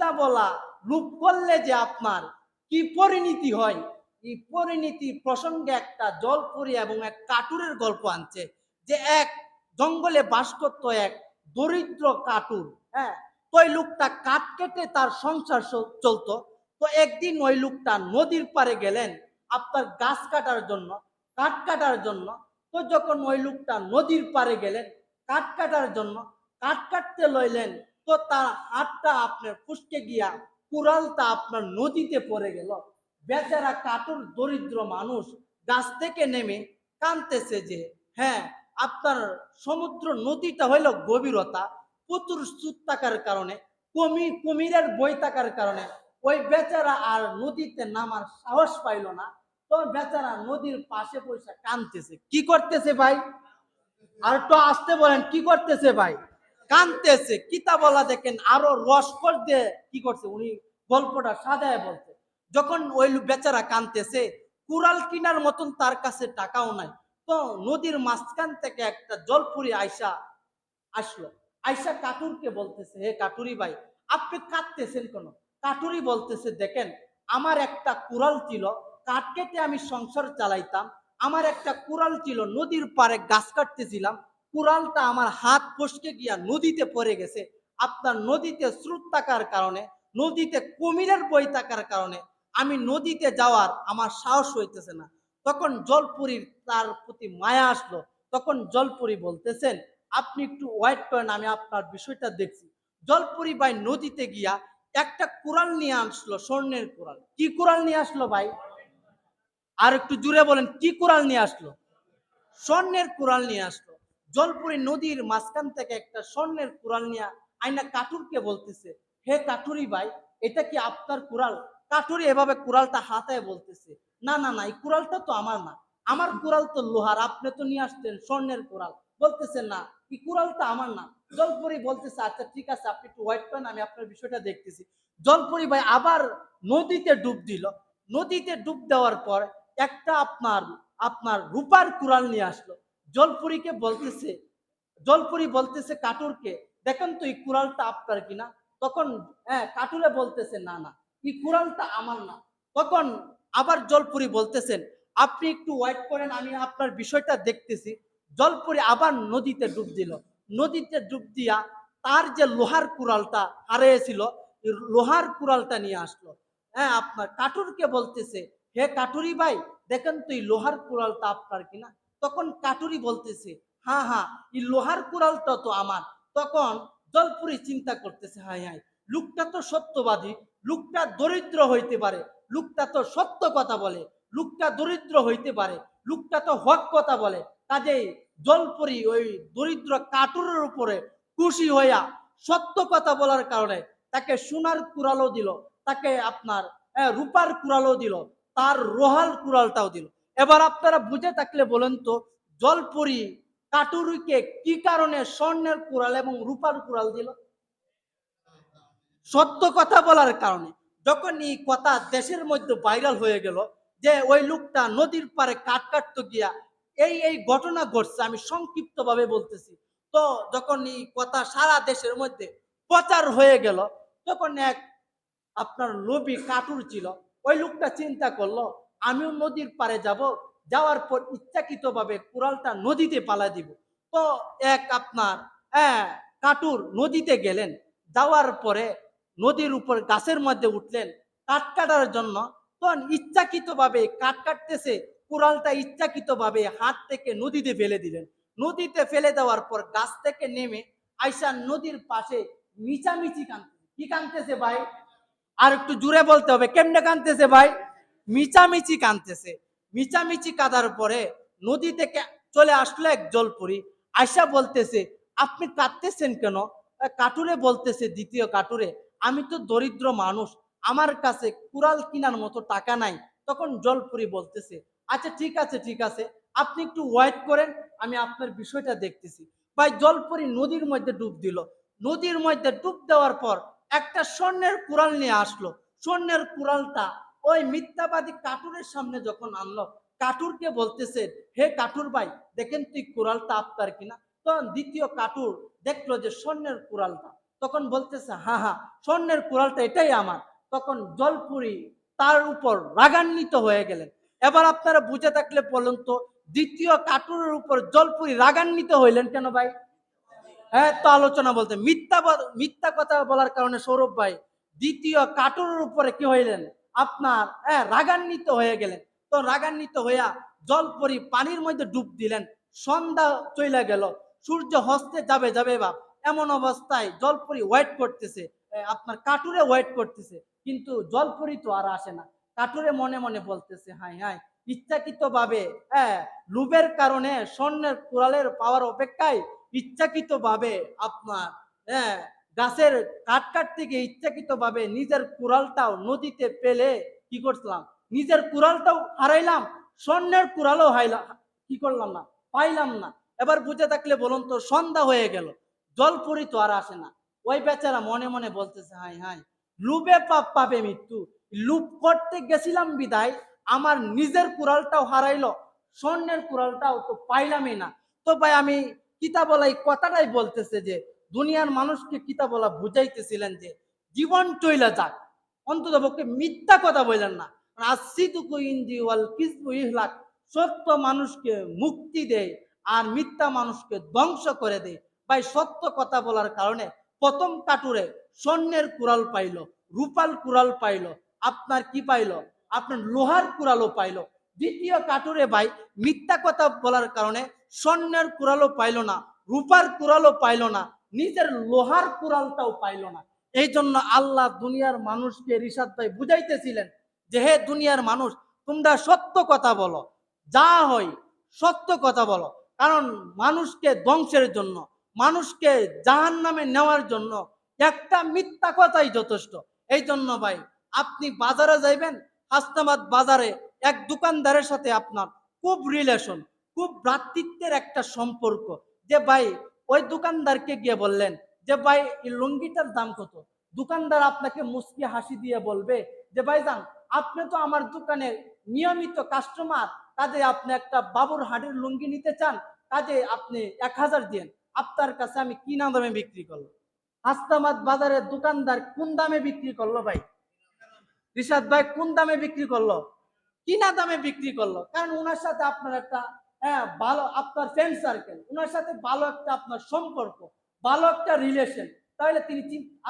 কিতা বলা লোভ করলে যে আপনার কি পরিণতি হয়, এই পরিণতি প্রসঙ্গে একটা জলপরি এবং এক কাটুরের গল্প আনছে। যে এক জঙ্গলে বাস করত এক দরিদ্র কাটুর। হ্যাঁ, তো ওই লোকটা কাঠ কেটে তার সংসার চলতো। তো একদিন ওই লোকটা নদীর পাড়ে গেলেন আপনার গাছ কাটার জন্য, কাঠ কাটার জন্য। তো যখন ওই লোকটা নদীর পাড়ে গেলেন কাঠ কাটার জন্য, কাঠ কাটতে লইলেন, তো তার হাতটা আপনার ফুসকে গিয়া কুড়ালটা আপনার নদীতে পড়ে গেল। বেচারা কাটুর দরিদ্র মানুষ গাছ থেকে নেমে কাঁদতেছে যে হ্যাঁ, আপনার সমুদ্র নদীটা হইল গভীরতা, প্রচুর স্রোত থাকার কারণে, কুমিরের বই থাকার কারণে ওই বেচারা আর নদীতে নামার সাহস পাইল না। তো বেচারা নদীর পাশে বসে কাঁদতেছে। কি করতেছে ভাই? আর একটু আসতে বলেন, কি করতেছে ভাই? কাঁদতেছে। কিতা বলা দেখেন, আরো রসকর দিয়ে কি করছে উনি গল্পটা সাজায় বলছে। যখন ওই বেচারা কাঁদতেছে, কুড়াল কিনার মতন তার কাছে টাকাও নাই। তো নদীর মাঝখান থেকে একটা জলপুরি আসলো। আয়সা কাটুরকে বলতেছে, হে কাটুরি ভাই, আপনি কাঁদতেছেন কেন? কাটুরি বলতেছে, দেখেন আমার একটা কুড়াল ছিল, কাঠ কেটে আমি সংসার চালাইতাম। আমার একটা কুড়াল ছিল, নদীর পাড়ে গাছ কাটতেছিলাম, কুড়ালটা আমার হাত ফসকে গিয়া নদীতে পড়ে গেছে। আপনার নদীতে স্রোত থাকার কারণে, নদীতে কুমিরের বই থাকার কারণে আমি নদীতে যাওয়ার আমার সাহস হইতেছে না। তখন জলপুরীর তার প্রতি মায়া আসলো। তখন জলপুরি বলতেছেন, আপনি একটু ওয়েট করেন, আমি আপনার বিষয়টা দেখছি। জলপুরি ভাই নদীতে গিয়া একটা কুড়াল নিয়ে আসলো, স্বর্ণের কুড়াল। কি কুড়াল নিয়ে আসলো ভাই? আর একটু জুড়ে বলেন, কি কুড়াল নিয়ে আসলো? স্বর্ণের কুড়াল নিয়ে আসলো। জলপুরি নদীর মাঝখান থেকে একটা স্বর্ণের কুড়াল নিয়ে আইনা কাটুরকে বলতেছে, হে কাটুরি ভাই, এটা কি আপনার কুড়াল? কাটুরি এভাবে কুড়ালটা হাতায় বলতেছে, না না না, এই কুড়ালটা তো আমার না, আমার কুড়াল তো লোহার, আপনি তো নিয়ে আসছেন স্বর্ণের কুড়াল। বলতেছে না, এই কুড়ালটা আমার না। জলপুরি বলতেছে, আচ্ছা ঠিক আছে, আপনি একটু ওয়েট করেন, আমি আপনার বিষয়টা দেখতেছি। জলপুরি ভাই আবার নদীতে ডুব দিল। নদীতে ডুব দেওয়ার পর একটা আপনার আপনার রূপার কুড়াল নিয়ে আসলো। জলপুরিকে বলতেছে, জলপুরি বলতেছে কাটুরকে, দেখেন তো এই কুড়ালটা আপনার কিনা? তখন হ্যাঁ, কাটুরে বলতেছে, না না, এই কুড়ালটা আমার না। তখন আবার জলপুরি বলতেছেন, আপনি একটু ওয়েট করেন, আমি আপনার বিষয়টা দেখতেছি। জলপুরি আবার নদীতে ডুব দিল। নদীতে ডুব দিয়া তার যে লোহার কুড়ালটা হারিয়েছিল, লোহার কুড়ালটা নিয়ে আসলো। হ্যাঁ, আপনার কাটুরকে বলতেছে, হে কাটুরি ভাই, দেখেন তো এই লোহার কুড়ালটা আপনার কিনা? তখন কাটুরি বলতেছে, হ্যাঁ হ্যাঁ, এই লোহার কুড়ালটা তো আমার। তখন জলপুরি চিন্তা করতেছে, হাই হাই, লোকটা তো সত্যবাদী, লোকটা দরিদ্র হইতে পারে, লোকটা তো সত্য কথা বলে, লোকটা দরিদ্র হইতে পারে, লোকটা তো হক কথা বলে। কাজেই জলপুরি ওই দরিদ্র কাটুরের উপরে খুশি হইয়া সত্য কথা বলার কারণে তাকে সোনার কুড়ালও দিল, তাকে আপনার রূপার কুড়ালও দিল, তার রোহাল কুড়ালটাও দিল। এবার আপনারা বুঝে থাকলে বলেন তো, জলপুরি কাটুরিকে কি কারণে স্বর্ণের কুড়াল এবং রূপার কুড়াল দিল? সত্য কথা বলার কারণে। যখন এই কথা দেশের মধ্যে ভাইরাল হয়ে গেল যে ওই লোকটা নদীর পারে কাঠ কাটতে গিয়া এই এই ঘটনা ঘটছে, আমি সংক্ষিপ্ত ভাবে বলতেছি। তো যখন এই কথা সারা দেশের মধ্যে প্রচার হয়ে গেল, তখন এক আপনার লোভী কাটুর ছিল, ওই লোকটা চিন্তা করলো, আমিও নদীর পারে যাব, যাওয়ার পর ইচ্ছাকৃত ভাবে কুড়ালটা নদীতে পালা দিব। তো এক আপনার হ্যাঁ, কাটুর নদীতে গেলেন, যাওয়ার পরে নদীর উপর গাছের মধ্যে উঠলেন কাঠ কাটার জন্য। তখন ইচ্ছাকৃত ভাবে কাঠ কাটতেছে, কুড়ালটা ইচ্ছাকৃত ভাবে হাত থেকে নদীতে ফেলে দিলেন। নদীতে ফেলে দেওয়ার পর গাছ থেকে নেমে আইসা নদীর পাশে মিচামিচি কাঁদতেছে। কি কাঁদতেছে ভাই? আর একটু জুড়ে বলতে হবে, কেমনে কাঁদতেছে ভাই? মিচামিচি কাঁদতেছে। মিচামিচি কাঁদার পরে নদী থেকে চলে আসলো এক জলপুরি। আয়সা বলতেছে, আপনি কাঁদতেছেন কেন? কাটুরে বলতেছে, দ্বিতীয় কাটুরে, আমি তো দরিদ্র মানুষ, আমার কাছে কুড়াল কিনার মতো টাকা নাই। তখন জলপুরি বলতেছে, আচ্ছা ঠিক আছে ঠিক আছে, আপনি একটু ওয়েট করেন, আমি আপনার বিষয়টা দেখতেছি। ভাই জলপুরি নদীর মধ্যে ডুব দিল। নদীর মধ্যে ডুব দেওয়ার পর একটা স্বর্ণের কুড়াল নিয়ে আসলো। স্বর্ণের কুড়ালটা ওই মিথ্যাবাদী কাটুরের সামনে যখন আনলো, কাটুরকে বলতেছে, হে কাটুর ভাই, দেখেন তুই কুড়ালটা আপনার কিনা? তখন দ্বিতীয় কাটুর দেখলো যে স্বর্ণের কুড়ালটা। তখন বলতেছে হ্যাঁ হ্যাঁ স্বর্ণের কুড়ালটা এটাই আমার। তখন জলপুরি তার উপর রাগান্বিত হয়ে গেলেন। এবার আপনারা বুঝে থাকলে বলুন তো, দ্বিতীয় কাটুরের উপর জলপুরি রাগান্বিত হইলেন কেন ভাই? হ্যাঁ, তো আলোচনা বলতে মিথ্যা কথা বলার কারণে সৌরভ ভাই দ্বিতীয় কাটুরের উপরে কি হইলেন আপনার রাগান্বিত হয়ে গেলেন। তো রাগান্বিত হইয়া জলপরি পানির মধ্যে ডুব দিলেন। সন্ধ্যা চইলা গেল, সূর্য হস্তে যাবে যাবে বা এমন অবস্থায় জলপরি ওয়েট করতেছে, আপনার কাটুরে ওয়েট করতেছে, কিন্তু জলপরি তো আর আসে না। কাটুরে মনে মনে বলতেছে হাই হাই, ইচ্ছাকৃত ভাবে লোভের কারণে স্বর্ণের কুড়ালের পাওয়ার অপেক্ষায় ইচ্ছাকৃত ভাবে আপনার গাছের কাঠ কাটতে গিয়ে ইচ্ছাকৃত ভাবে নিজের কুড়ালটাও নদীতে পেলে কি করলাম, নিজের কুড়ালটাও হারাইলাম, স্বর্ণের কুড়ালও কি করলাম না, পাইলাম না। এবার বুঝে থাকলে বলুন তো, সন্ধ্যা হয়ে গেল, জলপুরি তো আর আসে না। ওই বেচারা মনে মনে বলতেছে হাই হাই, লুবে পাপ পাবে মৃত্যু, লুপ করতে গেছিলাম বিদায় আমার নিজের কুড়ালটাও হারাইলো, স্বর্ণের কুড়ালটাও তো পাইলামই না। তো ভাই আমি কিতাবলা এই কথাটাই বলতেছে যে দুনিয়ার মানুষকে কিতাবলা বুঝাইতেছিলেন যে জীবন চইলা যাক, অন্তত পক্ষে মিথ্যা কথা বললেন না। সত্য মানুষকে মুক্তি দেয় আর মিথ্যা মানুষকে ধ্বংস করে দেয়। ভাই সত্য কথা বলার কারণে প্রথম কাটুরে স্বর্ণের কুড়াল পাইল, রূপাল কুড়াল পাইল, আপনার কি পাইল, আপনার লোহার কুড়ালও পাইল। দ্বিতীয় কাটুরে ভাই মিথ্যা কথা বলার কারণে স্বর্ণের কুড়ালও পাইল না, রূপার কুড়ালও পাইল না, নিজের লোহার কুড়ালটাও পাইল না। এই জন্য আল্লাহ দুনিয়ার মানুষকে রিশাদ ভাই বুঝাইতেছিলেন যে হে দুনিয়ার মানুষ, তোমরা সত্য কথা বলো, যা হয় সত্য কথা বলো, কারণ মানুষকে ধ্বংসের জন্য, মানুষকে জাহান্নামে নেওয়ার জন্য একটা মিথ্যা কথাই যথেষ্ট। এই জন্য ভাই আপনি বাজারে যাইবেন, হাসনাবাদ বাজারে এক দোকানদারের সাথে আপনার খুব রিলেশন, খুব ভ্রাতৃত্বের একটা সম্পর্ক, যে ভাই ওই দোকানদারকে গিয়ে বললেন যে ভাই এই লুঙ্গিটার দাম কত, দোকানদার আপনাকে মুস্কি হাসি দিয়ে বলবে যে ভাইজান আপনি তো আমার দোকানের নিয়মিত কাস্টমার, কাজে আপনি একটা বাবুর হাটের লুঙ্গি নিতে চান, কাজে আপনি 1000 দিন, আপনার কাছে আমি কিনা দামে বিক্রি করলো। হাসনাবাদ বাজারের দোকানদার কোন দামে বিক্রি করলো ভাই? রিশাদ ভাই কোন দামে বিক্রি করলো? কিনা দামে বিক্রি করলো। কারণ ওনার সাথে আপনার একটা ভালো আপনার ফ্রেন্ড সার্কেল, ওনার সাথে ভালো একটা আপনার সম্পর্ক, ভালো একটা রিলেশন। তাহলে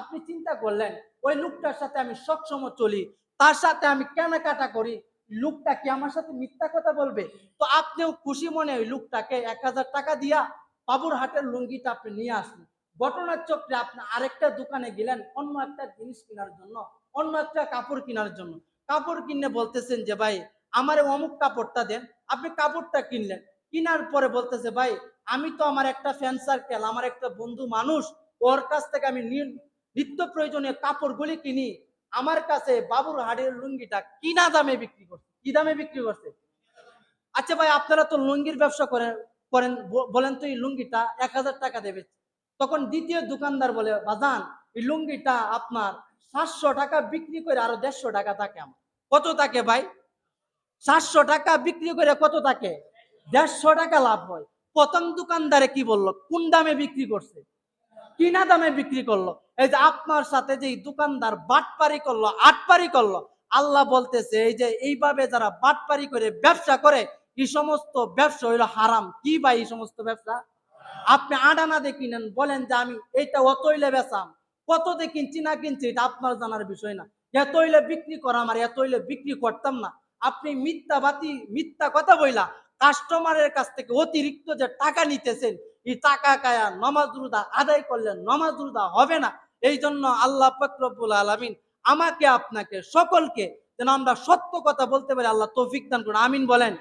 আপনি চিন্তা করলেন ওই লোকটার সাথে আমি সবসময় চলি, তার সাথে আমি কেনাকাটা করি, লোকটা কি আমার সাথে মিথ্যা কথা বলবে? তো আপনিও খুশি মনে ওই লোকটাকে 1000 টাকা দিয়া বাবুর হাটের লুঙ্গিটা আপনি নিয়ে আসলেন। ঘটনার চক্রে আপনি আরেকটা দোকানে গেলেন অন্য একটা জিনিস কেনার জন্য, অন্য একটা কাপড় কেনার জন্য। কাপড় কিনে বলতেছেন যে ভাই আমার অমুক কাপড়টা দেন, আপনি কাপড়টা কিনলেন, কেনার পরে বলতেছে ভাই আমি তো আমার একটা ফ্রেন্ড সার্কেল, আমার একটা বন্ধু মানুষ, ওর কাছ থেকে আমি নিত্য প্রয়োজনীয় কাপড়গুলি কিনি, আমার কাছে বাবুর হাড়ের লুঙ্গিটা কিনা দামে বিক্রি করছে। কি দামে বিক্রি করছে? আচ্ছা ভাই আপনারা তো লুঙ্গির ব্যবসা করেন করেন বলেন তো এই লুঙ্গিটা 1000 টাকা দেবে। তখন দ্বিতীয় দোকানদার বলে বাজান এই লুঙ্গিটা আপনার 700 টাকা বিক্রি করে আরো 150 টাকা থাকে আমার। কত থাকে ভাই? 700 টাকা বিক্রি করে কত থাকে? 150 টাকা লাভ হয়। প্রথম দোকানদারে কি বললো, কোন দামে বিক্রি করছে? কিনা দামে বিক্রি করলো। এই যে আপনার সাথে যে দোকানদার বাটপারি করলো, আটপারি করলো, আল্লাহ বলতেছে এই যে এইভাবে যারা বাটপারি করে ব্যবসা করে এই সমস্ত ব্যবসা হইলো হারাম। কি ভাই এই সমস্ত ব্যবসা? আপনি আডানা দিয়ে কিনেন, বলেন যে আমি এইটা অতইলে বেচাম, কত দিয়ে কিনছি না কিনছি এটা আপনার জানার বিষয় না। এতইলে বিক্রি করা আমার, এতইলে বিক্রি করতাম না। আপনি মিথ্যা কথা বইলা কাস্টমারের কাছ থেকে অতিরিক্ত যে টাকা নিতেছেন, এই টাকা কায়া নমাজ রোজা আদায় করলেন, নমাজ রোজা হবে না। এই জন্য আল্লাহ পাক রব্বুল আলামিন আমাকে আপনাকে সকলকে যেন আমরা সত্য কথা বলতে পারি আল্লাহ তৌফিক দান করুন, আমিন বলেন।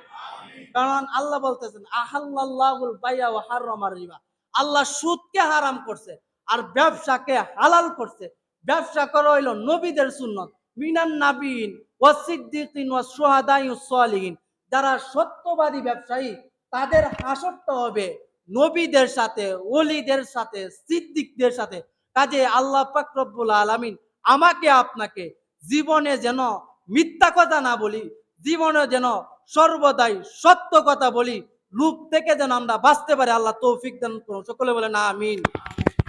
কারণ আল্লাহ বলতেছেন আহাল্লাহুল বাইয়া ওয়া হারামার রিবা, আল্লাহ সুদকে হারাম করছে আর ব্যবসাকে হালাল করছে। ব্যবসা করা হইল নবীদের সুন্নত, মিনান নাবিয়িন ওয়াস সিদ্দিকিন ওয়াস শুহাদাই ওয়াস সালিহিন। যারা সত্যবাদী ব্যবসায়ী তাদের হাসরটা হবে নবীদের সাথে, ওলিদের সাথে, সিদ্দিকদের সাথে। কাজে আল্লাহ পাক রব্বুল আলামিন আমাকে আপনাকে জীবনে যেন মিথ্যা কথা না বলি, জীবনে যেন সর্বদাই সত্য কথা বলি, লোভ থেকে যেন আমরা বাঁচতে পারি আল্লাহ তৌফিক দান করুন। সকলে বলেন আমিন।